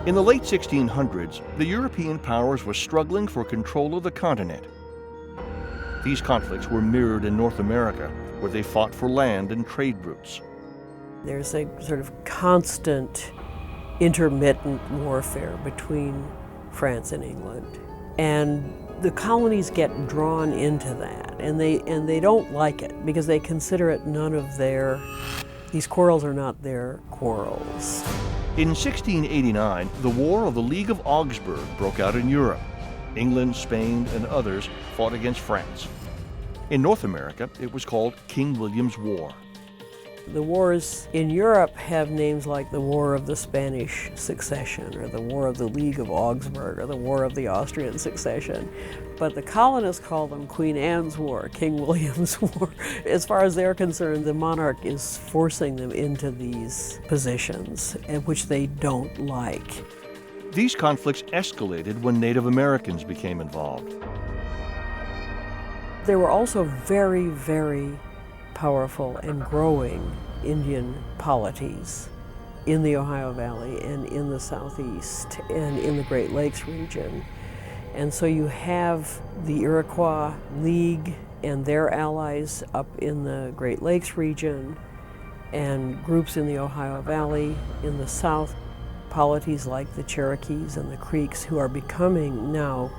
In the late 1600s, the European powers were struggling for control of the continent. These conflicts were mirrored in North America, where they fought for land and trade routes. There's a sort of constant, intermittent warfare between France and England. And the colonies get drawn into that, and they don't like it because they consider it these quarrels are not their quarrels. In 1689, the War of the League of Augsburg broke out in Europe. England, Spain, and others fought against France. In North America, it was called King William's War. The wars in Europe have names like the War of the Spanish Succession, or the War of the League of Augsburg, or the War of the Austrian Succession. But the colonists call them Queen Anne's War, King William's War. As far as they're concerned, the monarch is forcing them into these positions, which they don't like. These conflicts escalated when Native Americans became involved. There were also very, very powerful and growing Indian polities in the Ohio Valley and in the Southeast and in the Great Lakes region. And so you have the Iroquois League and their allies up in the Great Lakes region, and groups in the Ohio Valley. In the South, polities like the Cherokees and the Creeks, who are becoming now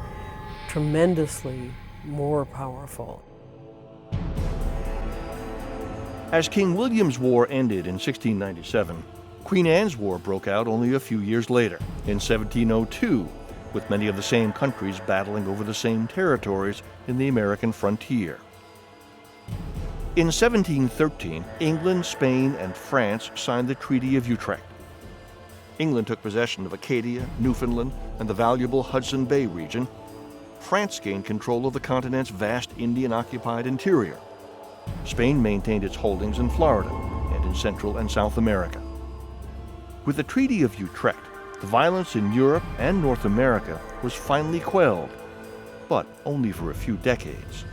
tremendously more powerful. As King William's War ended in 1697, Queen Anne's War broke out only a few years later, in 1702, with many of the same countries battling over the same territories in the American frontier. In 1713, England, Spain, and France signed the Treaty of Utrecht. England took possession of Acadia, Newfoundland, and the valuable Hudson Bay region. France gained control of the continent's vast Indian-occupied interior. Spain maintained its holdings in Florida and in Central and South America. With the Treaty of Utrecht, the violence in Europe and North America was finally quelled, but only for a few decades.